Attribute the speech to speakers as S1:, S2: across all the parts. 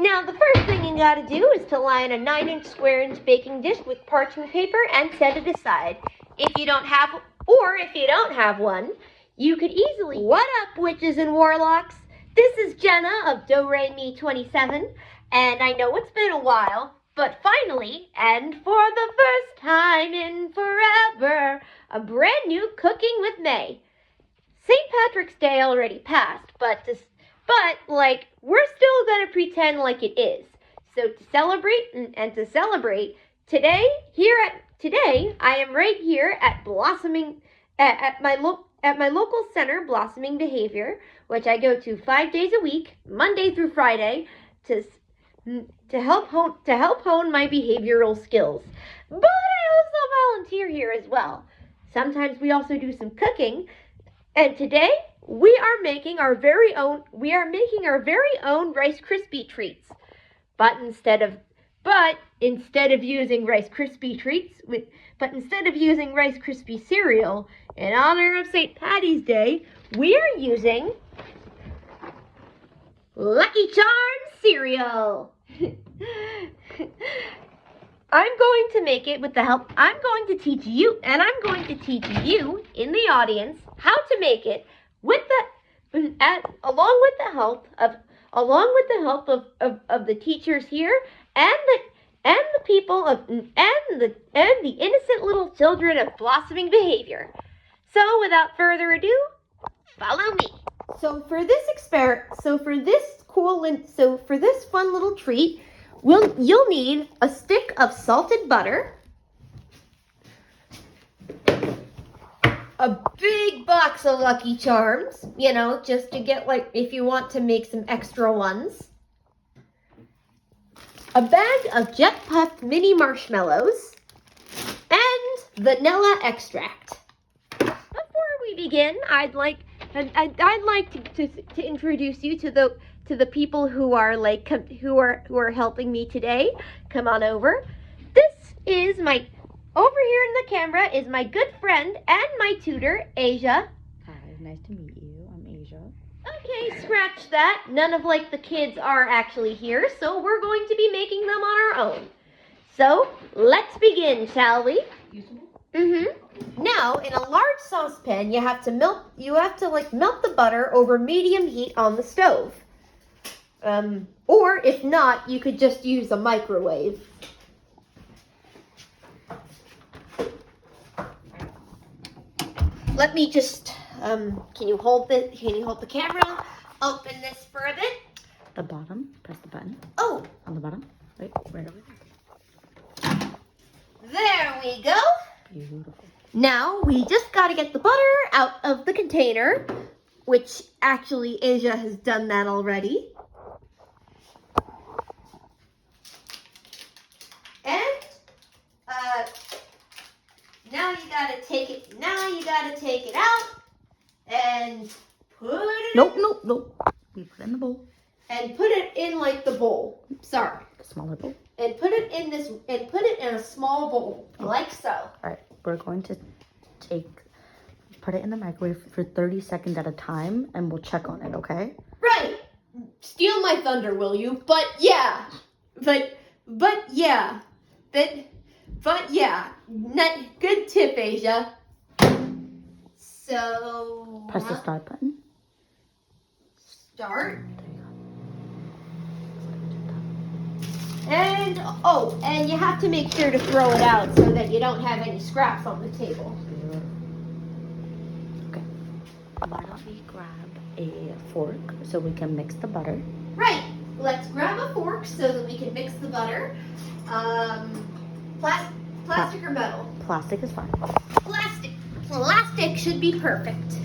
S1: Now, the first thing you gotta do is to line a 9-inch square-inch baking dish with parchment paper and set it aside. If you don't have one, you could easily... What up, witches and warlocks? This is Jenna of Do Re Mi 27, and I know it's been a while, but finally, and for the first time in forever, a brand new Cooking with May. St. Patrick's Day already passed, but we're still gonna pretend like it is. So to celebrate today I am right here at my local center, Blossoming Behavior, which I go to 5 days a week, Monday through Friday, to help hone my behavioral skills. But I also volunteer here as well. Sometimes we also do some cooking, and today we are making our very own Rice Krispie treats. But instead of using Rice Krispie cereal in honor of St. Patty's Day, we are using Lucky Charms cereal. I'm going to teach you in the audience how to make it along with the help of the teachers here and the innocent little children of Blossoming Behavior. So without further ado, follow me. So for this fun little treat, you'll need a stick of salted butter, a big box of Lucky Charms, just to get if you want to make some extra ones, a bag of Jet Puffed mini marshmallows, and vanilla extract. Before we begin, I'd like to introduce you to the people who are helping me today. Come on over. Over here in the camera is my good friend and my tutor, Asia.
S2: Hi, nice to meet you. I'm Asia.
S1: Okay, scratch that. None of the kids are actually here, so we're going to be making them on our own. So, let's begin, shall we? Now, in a large saucepan, you have to melt the butter over medium heat on the stove. Or if not, you could just use a microwave. Let me just, can you hold the camera? Open this for a bit.
S2: The bottom, press the button.
S1: Oh.
S2: On the bottom, right over there.
S1: There we go.
S2: Beautiful.
S1: Now, we just got to get the butter out of the container, which actually Asia has done that already. And, now you got to take it out and put it
S2: Nope. We put it in the bowl.
S1: And put it in the bowl. Sorry.
S2: The smaller bowl.
S1: And put it in a small bowl, like so.
S2: All right, we're going to put it in the microwave for 30 seconds at a time, and we'll check on it, okay?
S1: Right. Steal my thunder, will you? But yeah. Good tip, Asia. So.
S2: Press the start button.
S1: Start.
S2: There you go.
S1: And you have to make sure to throw it out so that you don't have any scraps on the table.
S2: Okay. Why don't we grab a fork so we can mix the butter?
S1: Right. Let's grab a fork so that we can mix the butter. Plastic or metal?
S2: Plastic is fine.
S1: Plastic should be perfect.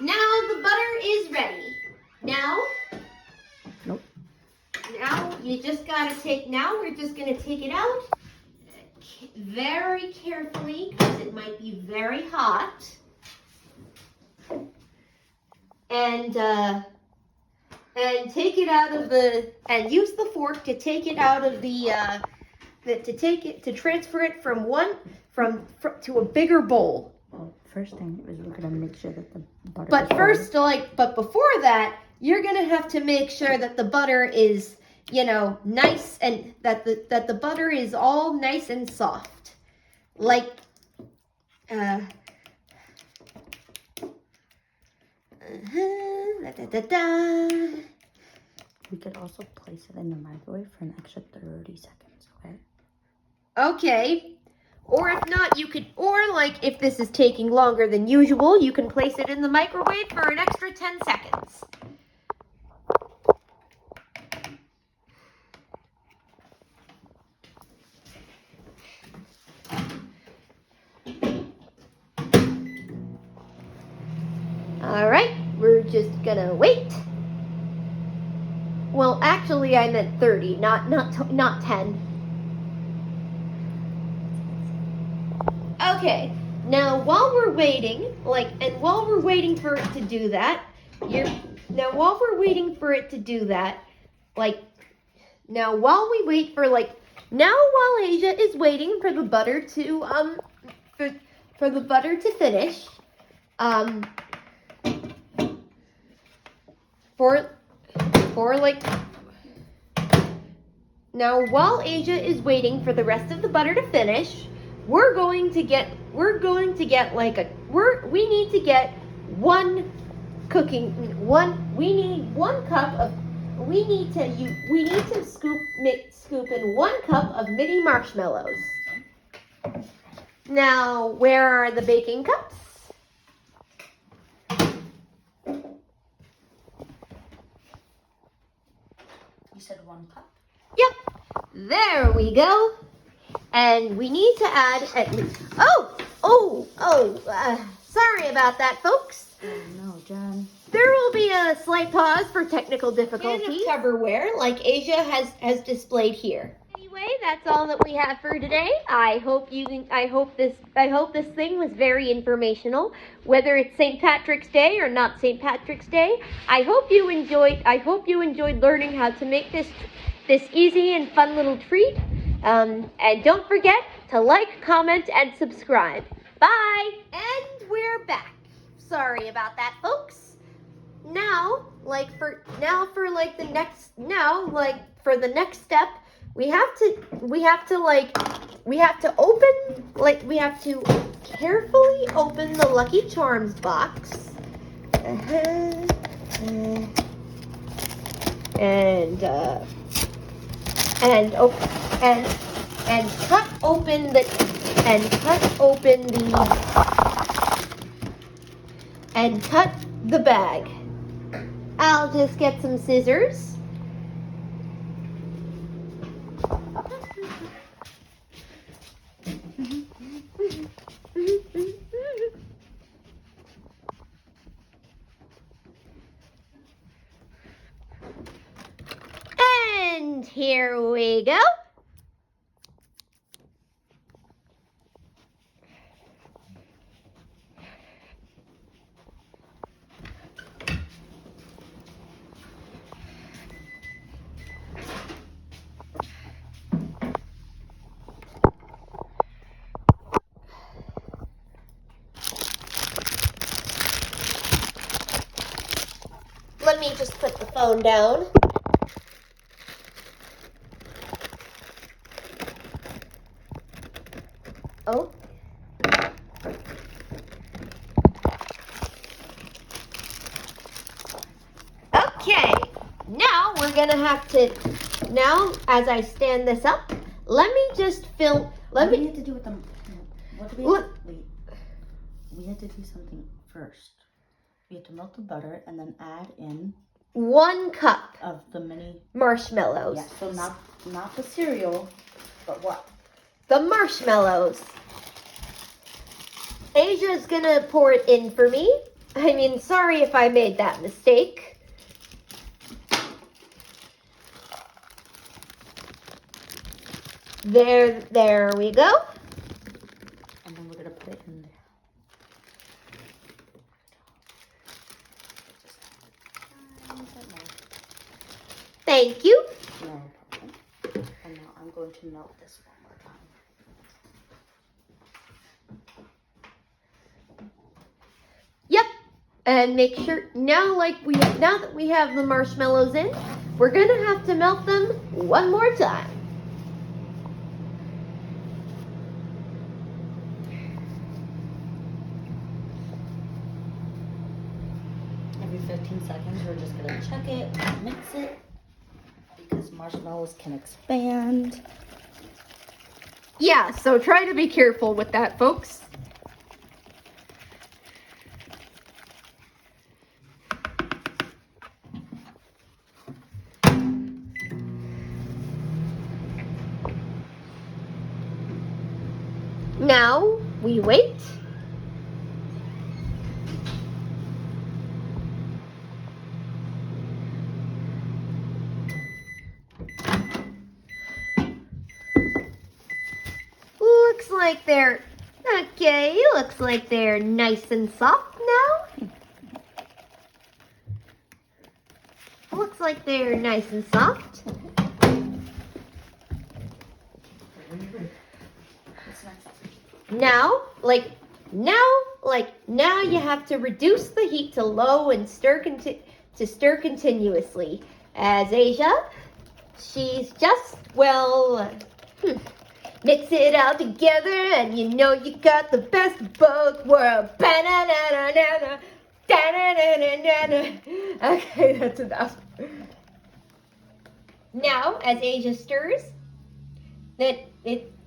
S1: Now the butter is ready. Now we're just gonna take it out very carefully because it might be very hot. And take it out of and use the fork to take it out of to transfer it to a bigger bowl.
S2: first thing is we're gonna make sure that the butter.
S1: But
S2: is
S1: first, but before that, you're gonna have to make sure that the butter is, nice, and that the butter is all nice and soft, like.
S2: We could also place it in the microwave for an extra 30 seconds. Okay.
S1: Okay. Or if not, if this is taking longer than usual, you can place it in the microwave for an extra 10 seconds. All right, we're just gonna wait. Well, actually, I meant 30, not 10. Okay, now while we're waiting, while we're waiting for it to do that, while Asia is waiting for the butter to, for the butter to finish, now while Asia is waiting for the rest of the butter to finish, we need to get scoop in 1 cup of mini marshmallows. Now, where are the baking cups?
S2: You said 1 cup?
S1: Yep, there we go. And we need to add at least, sorry about that, folks.
S2: Oh no, Jen.
S1: There will be a slight pause for technical difficulties. Tupperware, like Asia has displayed here. Anyway, that's all that we have for today. I hope this thing was very informational. Whether it's St. Patrick's Day or not St. Patrick's Day, I hope you enjoyed learning how to make this easy and fun little treat. And don't forget to like, comment, and subscribe. Bye! And we're back. Sorry about that, folks. Now, for the next step, we have to carefully open the Lucky Charms box. And cut the bag. I'll just get some scissors. And here we go. Let me just put the phone down. Oh. Okay. Now we're gonna have to. Now, as I stand this up, let me just fill.
S2: What do we have to do with them? What do we have to, wait. We have to do something first. We have to melt the butter and then add in
S1: 1 cup
S2: of the mini
S1: marshmallows.
S2: Yeah, so not the cereal, but what?
S1: The marshmallows. Asia's gonna pour it in for me. I mean, sorry if I made that mistake. There we go.
S2: And then we're gonna put it in there.
S1: Thank you.
S2: No problem. And now I'm going to melt this one more time.
S1: And make sure now that we have the marshmallows in, we're gonna have to melt them one more time.
S2: Every 15 seconds, we're just gonna check it and mix it because marshmallows can expand.
S1: Yeah, so try to be careful with that, folks. Now we wait. Looks like they're okay. Looks like they're nice and soft now. Looks like they're nice and soft. Now you have to reduce the heat to low and stir continuously. As Asia, she's just, mix it all together and you know you got the best of both worlds. Ba-na-na-na-na-na, da-na-na-na-na-na. Okay, that's enough. Now, as Asia stirs,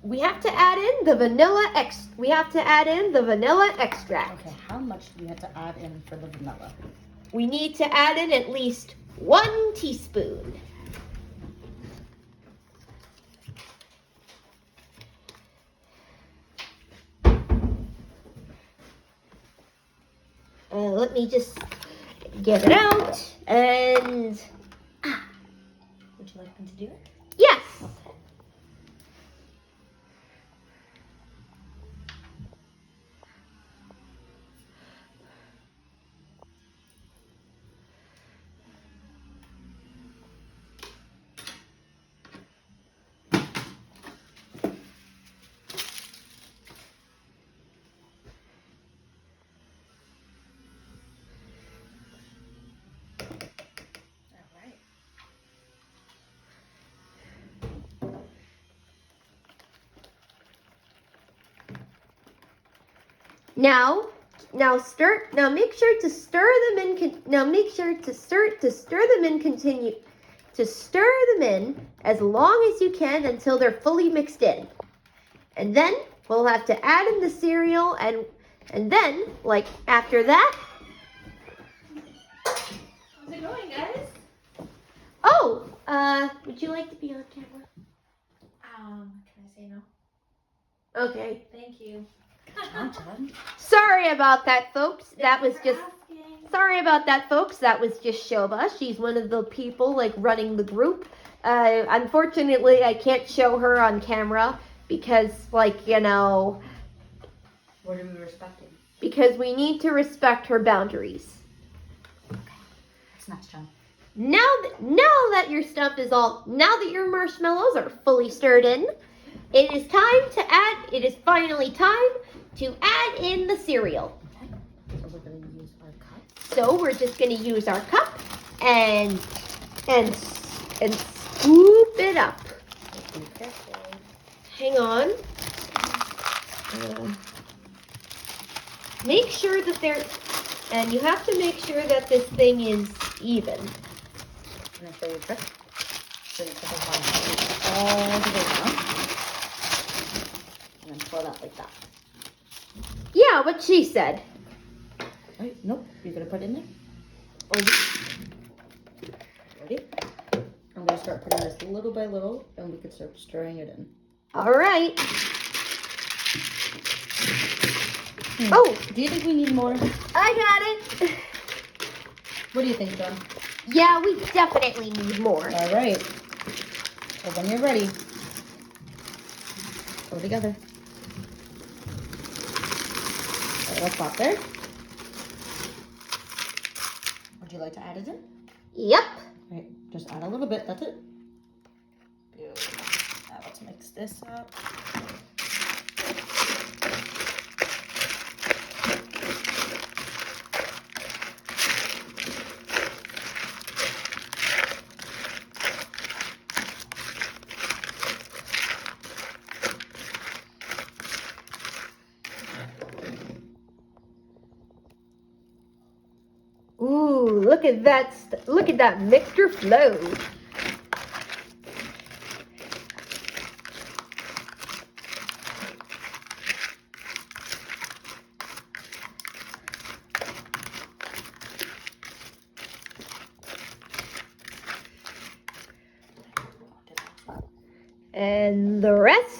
S1: we have to add in the vanilla extract.
S2: Okay, how much do we have to add in for the vanilla?
S1: We need to add in at least 1 teaspoon. Let me just get it out and...
S2: Would you like me to do it?
S1: Yes.
S2: Okay.
S1: Now make sure to stir them in. Stir them in as long as you can until they're fully mixed in. And then we'll have to add in the cereal and then, like, after that.
S3: How's it going, guys?
S1: Oh, would you like to be on camera?
S3: Can I say no?
S1: Okay.
S3: Thank you.
S1: Sorry about that, folks. That was
S3: Thanks
S1: just...
S3: for asking.
S1: Sorry about that, folks. That was just Shoba. She's one of the people, like, running the group. Unfortunately, I can't show her on camera because, like, you know...
S2: What are we respecting?
S1: Because we need to respect her boundaries.
S2: Okay. That's nice, John.
S1: Now that your stuff is all... Now that your marshmallows are fully stirred in, it is finally time to add in the cereal.
S2: Okay. So we're going to use our cup.
S1: So we're just going to use our cup and scoop it up.
S2: Be careful.
S1: Hang on. Make sure that you have to make sure that this thing is even.
S2: Can I show you a trick? So you put the one all the way down. And then pull it out like that.
S1: Yeah, what she said.
S2: Right? Nope. You're going to put it in there. Ready? I'm going to start putting this little by little, and we can start stirring it in.
S1: All right. Oh,
S2: Do you think we need more?
S1: I got it.
S2: What do you think, John?
S1: Yeah, we definitely need more.
S2: All right. So when you're ready, go together. All right, let's stop there. Would you like to add it in?
S1: Yep.
S2: All right, just add a little bit. That's it. Beautiful. Now let's mix this up.
S1: Ooh, look at that! Look at that mixture flow. And the rest.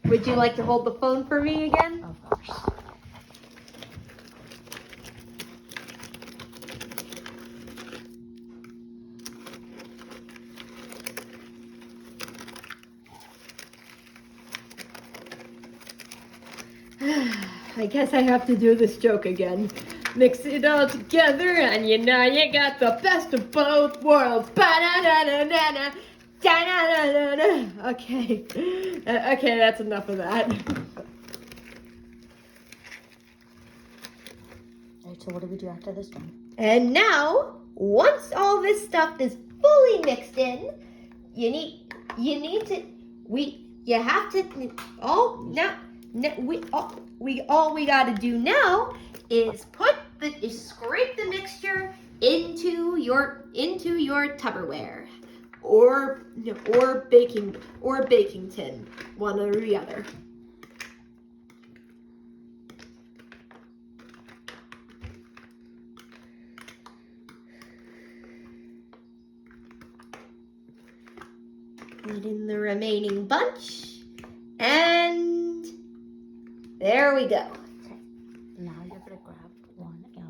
S1: Would you like to hold the phone for me again?
S2: Of course.
S1: I guess I have to do this joke again. Mix it all together and you know you got the best of both worlds. Ba-da-da-da-da-da. Da-da-da-da-da. Okay. Okay, that's enough of that.
S2: Alright, so what do we do after this one?
S1: And now, once all this stuff is fully mixed in, you all we gotta do now is scrape the mixture into your Tupperware or baking tin, one or the other. Put in the remaining bunch, and there we go.
S2: Now you're gonna grab one of the.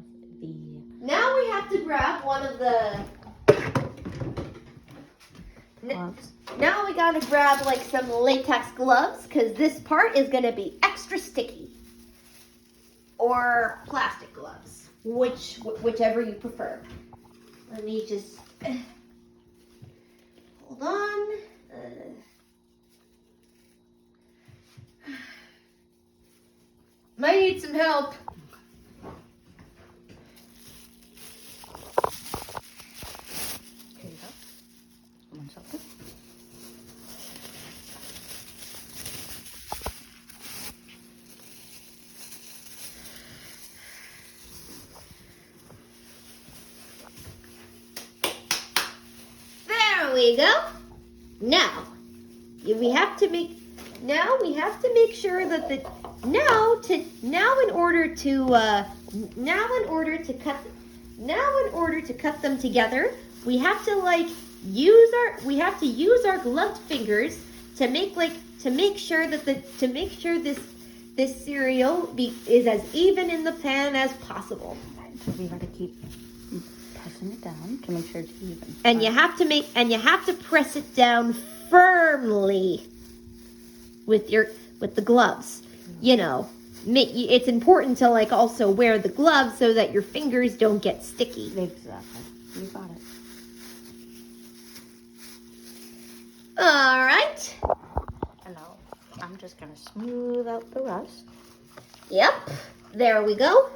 S1: Now we have to grab one of the.
S2: Gloves.
S1: Now we gotta grab like some latex gloves because this part is gonna be extra sticky. Or plastic gloves, whichever you prefer. Let me just hold on. Might need some help.
S2: Here you go. One second.
S1: There we go. Now, we have to make sure that in order to cut them together, we have to use our gloved fingers to make sure this cereal is as even in the pan as possible.
S2: So we gotta keep pressing it down to make sure it's even.
S1: And you have to press it down firmly with the gloves. You know, it's important to also wear the gloves so that your fingers don't get sticky.
S2: Exactly. You got it.
S1: All right.
S2: And now I'm just gonna smooth out the rest.
S1: Yep. There we go.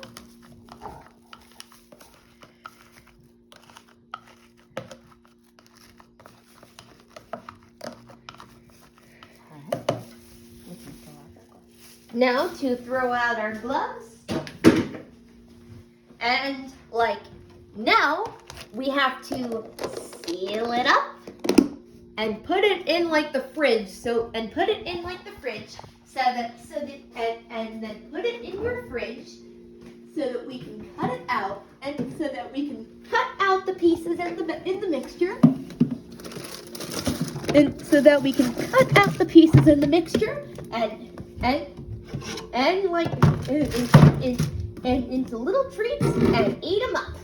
S1: Now to throw out our gloves. And now we have to seal it up and put it in the fridge. And then put it in your fridge so that we can cut it out and so that we can cut out the pieces in the mixture. And so that we can cut out the pieces in the mixture and into little treats and eat them up.